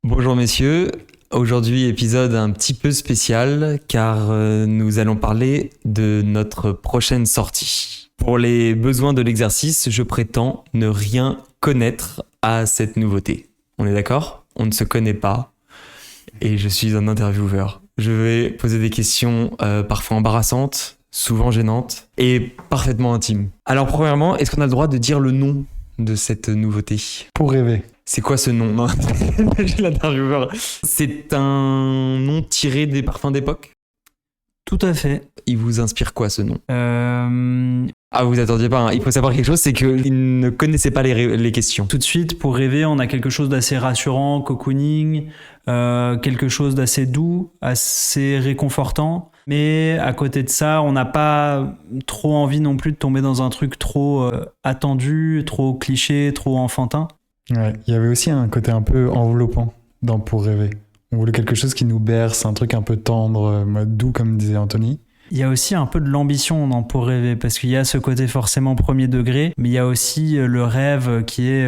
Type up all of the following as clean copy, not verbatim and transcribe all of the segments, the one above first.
Bonjour messieurs, aujourd'hui épisode un petit peu spécial car nous allons parler de notre prochaine sortie. Pour les besoins de l'exercice, je prétends ne rien connaître à cette nouveauté. On est d'accord ? On ne se connaît pas et je suis un intervieweur. Je vais poser des questions parfois embarrassantes, souvent gênantes et parfaitement intimes. Alors premièrement, est-ce qu'on a le droit de dire le nom de cette nouveauté ? Pour rêver. C'est quoi ce nom ? Non, j'ai l'intervieweur. C'est un nom tiré des parfums d'époque ? Tout à fait. Il vous inspire quoi ce nom ? Ah, vous attendiez pas, hein. Il faut savoir quelque chose, c'est qu'il ne connaissait pas les questions. Tout de suite, pour rêver, on a quelque chose d'assez rassurant, cocooning, quelque chose d'assez doux, assez réconfortant. Mais à côté de ça, on n'a pas trop envie non plus de tomber dans un truc trop attendu, trop cliché, trop enfantin. Ouais, il y avait aussi un côté un peu enveloppant dans Pour rêver. On voulait quelque chose qui nous berce, un truc un peu tendre, doux comme disait Anthony. Il y a aussi un peu de l'ambition dans Pour rêver, parce qu'il y a ce côté forcément premier degré, mais il y a aussi le rêve qui est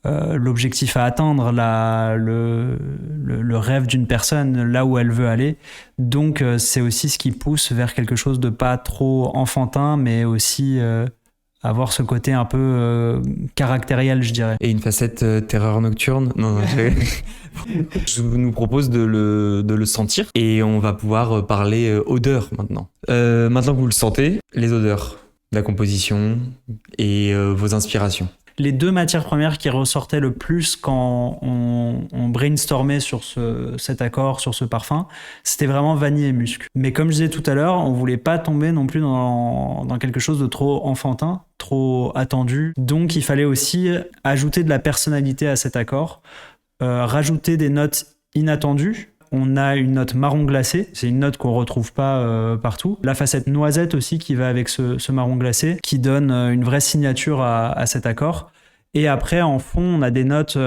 l'objectif à atteindre, le rêve d'une personne, là où elle veut aller. Donc c'est aussi ce qui pousse vers quelque chose de pas trop enfantin, mais aussi avoir ce côté un peu caractériel, je dirais. Et une facette terreur nocturne ? Non, je nous propose de le sentir et on va pouvoir parler odeur maintenant. Maintenant que vous le sentez, les odeurs, la composition et vos inspirations. Les deux matières premières qui ressortaient le plus quand on brainstormait sur cet accord, sur ce parfum, c'était vraiment vanille et musc. Mais comme je disais tout à l'heure, on voulait pas tomber non plus dans quelque chose de trop enfantin, trop attendu. Donc il fallait aussi ajouter de la personnalité à cet accord, rajouter des notes inattendues. On a une note marron glacé, c'est une note qu'on retrouve pas partout. La facette noisette aussi qui va avec ce marron glacé, qui donne une vraie signature à cet accord. Et après, en fond, on a des notes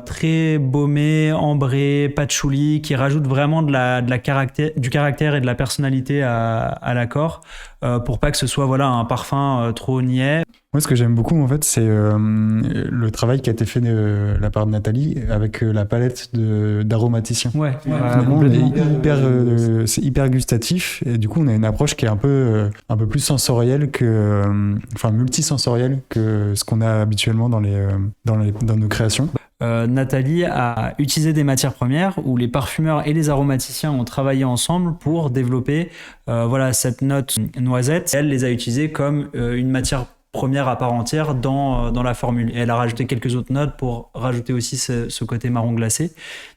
très baumées, ambrées, patchouli, qui rajoutent vraiment du caractère et de la personnalité à l'accord, pour pas que ce soit un parfum trop niais. Moi, ce que j'aime beaucoup, en fait, c'est le travail qui a été fait de la part de Nathalie avec la palette d'aromaticiens. Ouais, Finalement, c'est hyper gustatif et du coup, on a une approche qui est un peu plus sensorielle multisensorielle que ce qu'on a habituellement dans nos créations. Nathalie a utilisé des matières premières où les parfumeurs et les aromaticiens ont travaillé ensemble pour développer cette note noisette. Elle les a utilisées comme une matière première à part entière dans la formule. Et elle a rajouté quelques autres notes pour rajouter aussi ce côté marron glacé.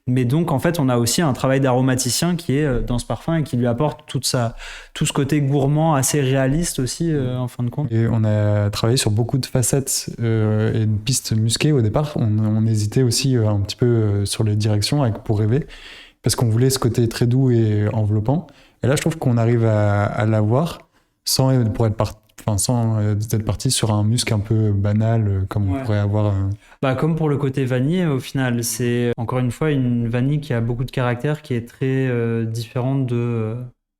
Mais donc, en fait, on a aussi un travail d'aromaticien qui est dans ce parfum et qui lui apporte tout ce côté gourmand, assez réaliste aussi, en fin de compte. Et on a travaillé sur beaucoup de facettes et une piste musquée au départ. On hésitait aussi un petit peu sur les directions avec Pour rêver, parce qu'on voulait ce côté très doux et enveloppant. Et là, je trouve qu'on arrive à l'avoir sans être parti sur un musc un peu banal comme on pourrait avoir. Comme pour le côté vanille, au final, c'est encore une fois une vanille qui a beaucoup de caractère, qui est très différente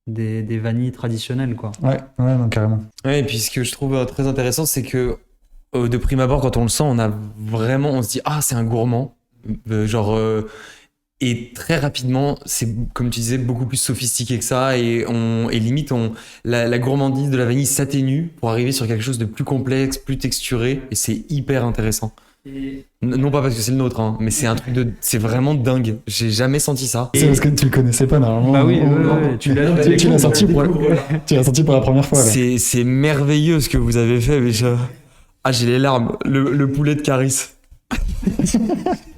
des vanilles traditionnelles, quoi. Ouais, non, carrément. Ouais, et puis ce que je trouve très intéressant, c'est que de prime abord, quand on le sent, on se dit « Ah, c'est un gourmand ». Et très rapidement, c'est, comme tu disais, beaucoup plus sophistiqué que ça. Et limite, la gourmandise de la vanille s'atténue pour arriver sur quelque chose de plus complexe, plus texturé. Et c'est hyper intéressant. Non pas parce que c'est le nôtre, hein, mais c'est un truc c'est vraiment dingue. J'ai jamais senti ça. C'est parce que tu le connaissais pas normalement. Bah oui, tu l'as sorti pour la première fois. Là. C'est merveilleux ce que vous avez fait, mais j'ai les larmes. Le poulet de Caris.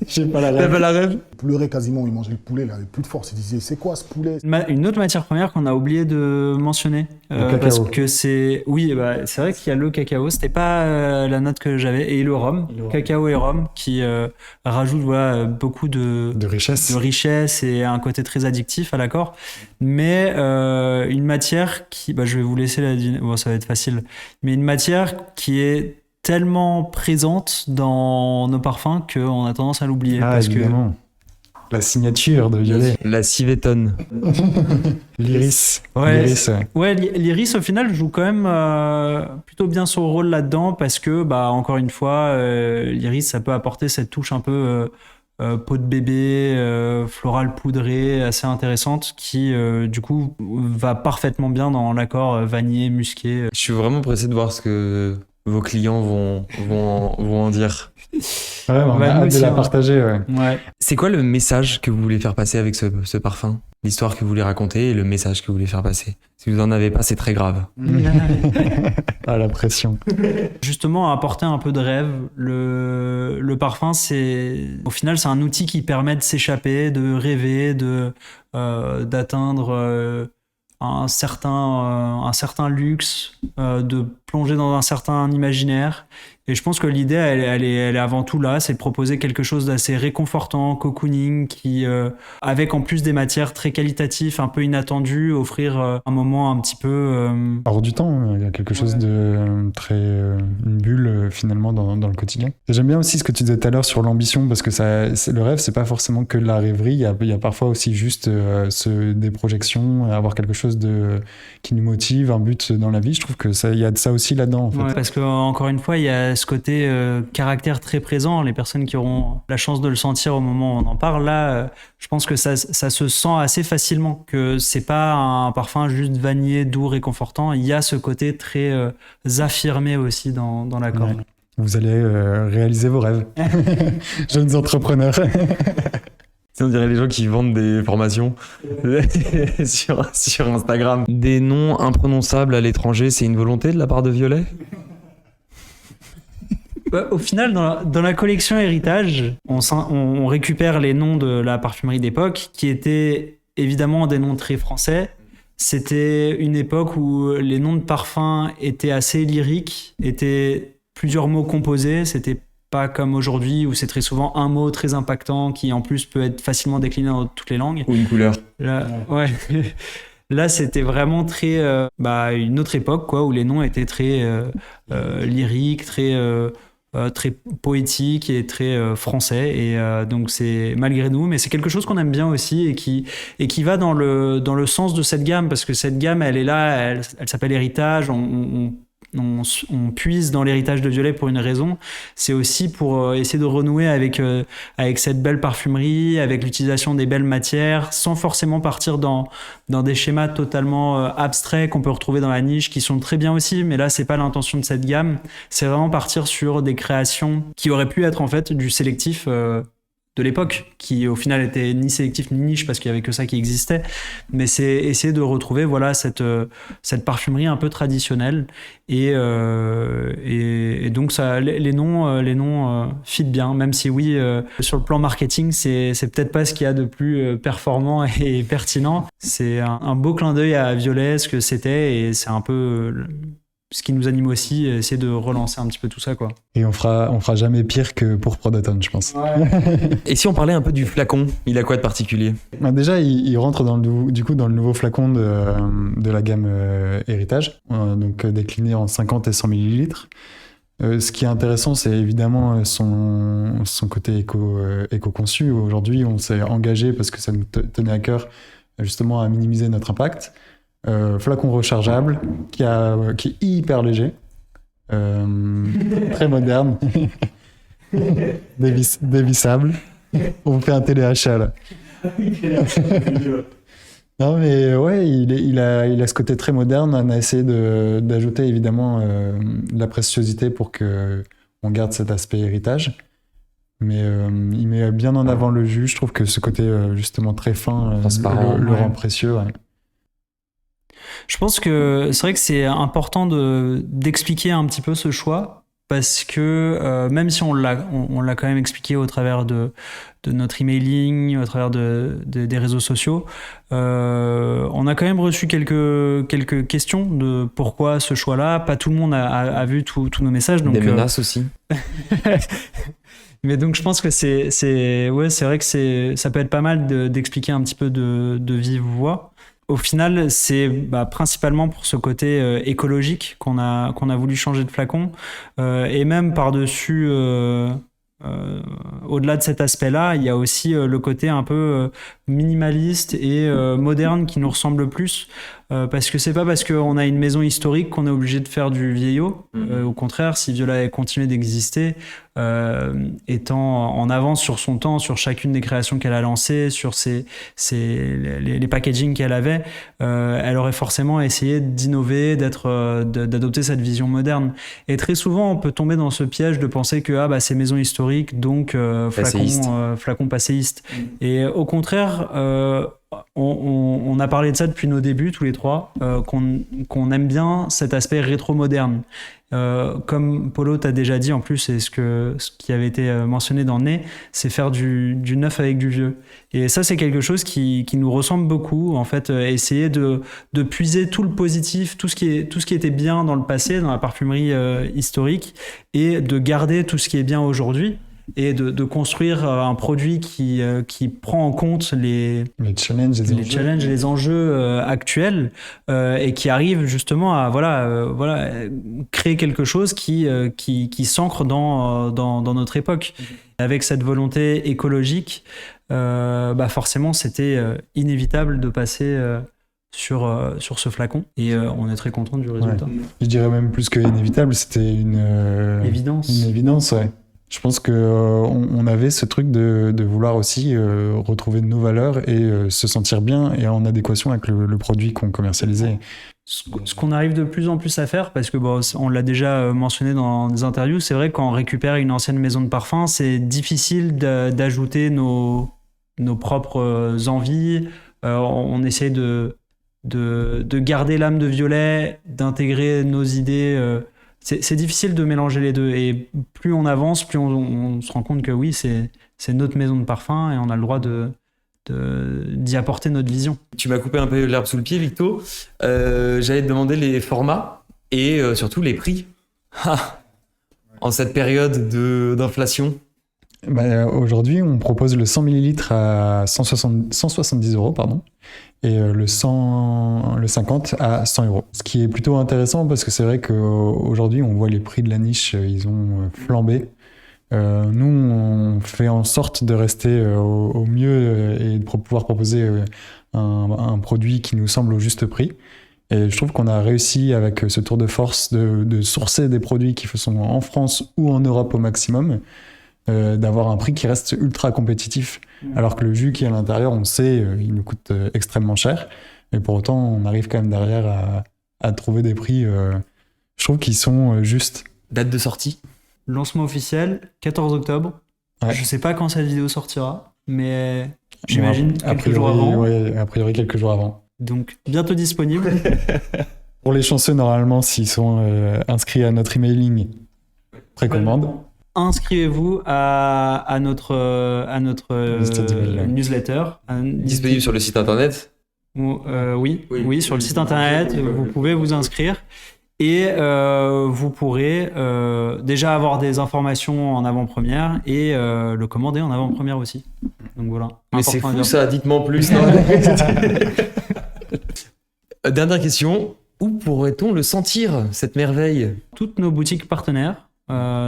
J'ai pas la rêve. T'as pas la rêve ? Il pleurait quasiment, il mangeait le poulet, il avait plus de force. Il disait, c'est quoi ce poulet ? Une autre matière première qu'on a oublié de mentionner. Parce que c'est vrai qu'il y a le cacao, c'était pas la note que j'avais, et le rhum. Cacao et rhum, qui rajoutent beaucoup de richesse et un côté très addictif à l'accord. Mais une matière qui, je vais vous laisser la deviner, bon, ça va être facile, mais une matière qui est tellement présente dans nos parfums qu'on a tendance à l'oublier. Parce évidemment. La signature de Violet. La civetone. L'iris. L'iris, au final, joue quand même plutôt bien son rôle là-dedans parce que, encore une fois, l'iris, ça peut apporter cette touche un peu peau de bébé, florale poudrée, assez intéressante, qui du coup va parfaitement bien dans l'accord vanillé, musqué. Je suis vraiment pressé de voir ce que vos clients vont en dire. Ouais, on a nous hâte de aussi, la hein. partager. Ouais. Ouais. C'est quoi le message que vous voulez faire passer avec ce parfum? L'histoire que vous voulez raconter et le message que vous voulez faire passer. Si vous en avez pas, c'est très grave. Ah, la pression. Justement, apporter un peu de rêve. Le parfum, au final, c'est un outil qui permet de s'échapper, de rêver, d'atteindre un certain luxe, de plonger dans un certain imaginaire. Et je pense que l'idée, elle est avant tout là, c'est de proposer quelque chose d'assez réconfortant, cocooning, qui, avec en plus des matières très qualitatives, un peu inattendues, offrir un moment un petit peu... Hors du temps, il y a quelque chose de très... une bulle finalement dans le quotidien. Et j'aime bien aussi ce que tu disais tout à l'heure sur l'ambition, parce que le rêve, c'est pas forcément que la rêverie, il y a parfois aussi juste des projections, avoir quelque chose qui nous motive, un but dans la vie. Je trouve que il y a de ça aussi là-dedans en fait. Ouais, parce que encore une fois, il y a ce côté caractère très présent. Les personnes qui auront la chance de le sentir au moment où on en parle, là, je pense que ça se sent assez facilement, que c'est pas un parfum juste vanillé, doux, réconfortant. Il y a ce côté très affirmé aussi dans l'accord. Ouais. Vous allez réaliser vos rêves. Jeunes entrepreneurs. On dirait les gens qui vendent des formations sur Instagram. Des noms imprononçables à l'étranger, c'est une volonté de la part de Violet? Au final, dans la collection Héritage, on récupère les noms de la parfumerie d'époque, qui étaient évidemment des noms très français. C'était une époque où les noms de parfums étaient assez lyriques, étaient plusieurs mots composés. C'était pas comme aujourd'hui où c'est très souvent un mot très impactant qui en plus peut être facilement décliné dans toutes les langues. Ou une couleur. Là, ouais. Là, c'était vraiment très une autre époque quoi, où les noms étaient très lyriques, très poétiques et très français. Et donc c'est malgré nous, mais c'est quelque chose qu'on aime bien aussi et qui va dans le sens de cette gamme, parce que cette gamme, elle est là, elle s'appelle Héritage. On puise dans l'héritage de Violet pour une raison, c'est aussi pour essayer de renouer avec cette belle parfumerie, avec l'utilisation des belles matières, sans forcément partir dans des schémas totalement abstraits qu'on peut retrouver dans la niche, qui sont très bien aussi, mais là c'est pas l'intention de cette gamme. C'est vraiment partir sur des créations qui auraient pu être en fait du sélectif de l'époque, qui au final était ni sélectif ni niche parce qu'il y avait que ça qui existait, mais c'est essayer de retrouver voilà cette parfumerie un peu traditionnelle et donc ça les noms fit bien, même si oui sur le plan marketing c'est peut-être pas ce qu'il y a de plus performant et pertinent. C'est un beau clin d'œil à Violet, ce que c'était, et c'est un peu ce qui nous anime aussi, essayer de relancer un petit peu tout ça, quoi. Et on fera jamais pire que pour Prodaton, je pense. Ouais. Et si on parlait un peu du flacon, il a quoi de particulier? Déjà, il rentre dans le nouveau flacon de la gamme Héritage, donc décliné en 50 et 100 millilitres. Ce qui est intéressant, c'est évidemment son côté éco-conçu. Aujourd'hui, on s'est engagé parce que ça nous tenait à cœur justement à minimiser notre impact. Flacon rechargeable qui est hyper léger, très moderne, dévissable. On vous fait un téléachat là. Non mais ouais, il a ce côté très moderne. On a essayé d'ajouter évidemment de la préciosité pour que on garde cet aspect héritage. Mais il met bien en avant le jus. Je trouve que ce côté justement très fin le rend précieux. Ouais. Je pense que c'est vrai que c'est important d'expliquer un petit peu ce choix, parce que même si on l'a quand même expliqué au travers de notre emailing, au travers des réseaux sociaux, on a quand même reçu quelques questions de pourquoi ce choix-là. Pas tout le monde a vu tous nos messages. Donc, des menaces aussi. Mais donc je pense que c'est vrai que ça peut être pas mal d'expliquer un petit peu de vive voix. Au final, c'est principalement pour ce côté écologique qu'on a voulu changer de flacon, et même par-dessus, au-delà de cet aspect-là, il y a aussi le côté un peu minimaliste et moderne qui nous ressemble plus. parce que c'est pas parce qu'on a une maison historique qu'on est obligé de faire du vieillot. Au contraire, si Viola a continué d'exister, étant en avance sur son temps, sur chacune des créations qu'elle a lancées, sur les packaging qu'elle avait, elle aurait forcément essayé d'innover, d'adopter cette vision moderne. Et très souvent, on peut tomber dans ce piège de penser que c'est maison historique, donc flacon passéiste. Et au contraire, on a parlé de ça depuis nos débuts, tous les trois, qu'on aime bien cet aspect rétro-moderne. Comme Polo t'a déjà dit en plus, et ce qui avait été mentionné dans Nez, c'est faire du neuf avec du vieux. Et ça, c'est quelque chose qui nous ressemble beaucoup. En fait, essayer de puiser tout le positif, tout ce qui était bien dans le passé, dans la parfumerie historique, et de garder tout ce qui est bien aujourd'hui. Et de construire un produit qui prend en compte les challenges et les enjeux actuels, et qui arrive justement à créer quelque chose qui s'ancre dans notre époque. Avec cette volonté écologique, forcément c'était inévitable de passer sur ce flacon, et on est très content du résultat. Je dirais même plus que inévitable, c'était une évidence, ouais. Je pense qu'on avait ce truc de vouloir aussi retrouver nos valeurs et se sentir bien et en adéquation avec le produit qu'on commercialisait. Ce qu'on arrive de plus en plus à faire, parce que on l'a déjà mentionné dans des interviews, c'est vrai, quand on récupère une ancienne maison de parfum, c'est difficile d'ajouter nos propres envies. On essaie de garder l'âme de Violet, d'intégrer nos idées. C'est difficile de mélanger les deux, et plus on avance, plus on se rend compte que oui, c'est notre maison de parfum et on a le droit d'y apporter notre vision. Tu m'as coupé un peu l'herbe sous le pied, Victo. J'allais te demander les formats et surtout les prix. En cette période d'inflation. Aujourd'hui, on propose le 100 ml à 170 €, pardon, et le 50 à 100 €. Ce qui est plutôt intéressant, parce que c'est vrai qu'aujourd'hui, on voit les prix de la niche, ils ont flambé. Nous, on fait en sorte de rester au mieux et de pouvoir proposer un produit qui nous semble au juste prix. Et je trouve qu'on a réussi, avec ce tour de force, de sourcer des produits qui sont en France ou en Europe au maximum, d'avoir un prix qui reste ultra compétitif, alors que le jus qui est à l'intérieur, on sait, il nous coûte extrêmement cher, et pour autant on arrive quand même derrière à trouver des prix, je trouve, qui sont justes. Date de sortie? Lancement officiel 14 octobre. Ouais. Je sais pas quand cette vidéo sortira, mais j'imagine quelques jours avant. Ouais, a priori quelques jours avant. Donc bientôt disponible. Pour les chanceux, normalement, s'ils sont inscrits à notre emailing, précommande. Inscrivez-vous à notre newsletter. Disponible sur le site internet. Oui, sur le site internet, vous pouvez vous inscrire, et vous pourrez déjà avoir des informations en avant-première et le commander en avant-première aussi. Donc voilà. Mais c'est fou ça, dites-moi en plus. Dernière question, où pourrait-on le sentir, cette merveille? Toutes nos boutiques partenaires.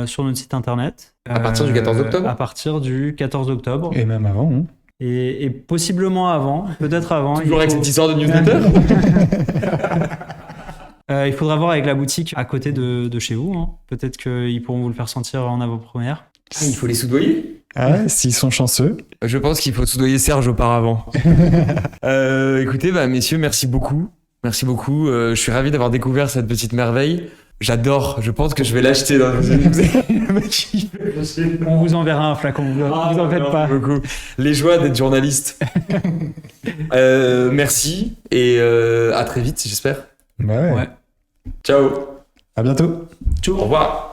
Sur notre site internet. À partir du 14 octobre? À partir du 14 octobre. Et même avant. Hein. Et possiblement avant, peut-être avant. Toujours avec cette histoire de newsletter. Il faudra voir avec la boutique à côté de chez vous. Hein. Peut-être qu'ils pourront vous le faire sentir en avant-première. Il faut les soudoyer? Ah ouais, s'ils sont chanceux. Je pense qu'il faut soudoyer Serge auparavant. Écoutez, messieurs, merci beaucoup. Merci beaucoup. Je suis ravi d'avoir découvert cette petite merveille. J'adore, je pense que je vais l'acheter dans On vous enverra un flacon, vous en faites pas. Beaucoup. Les joies d'être journaliste. Merci et à très vite, j'espère. Ouais. Ciao. À bientôt. Ciao. Au revoir.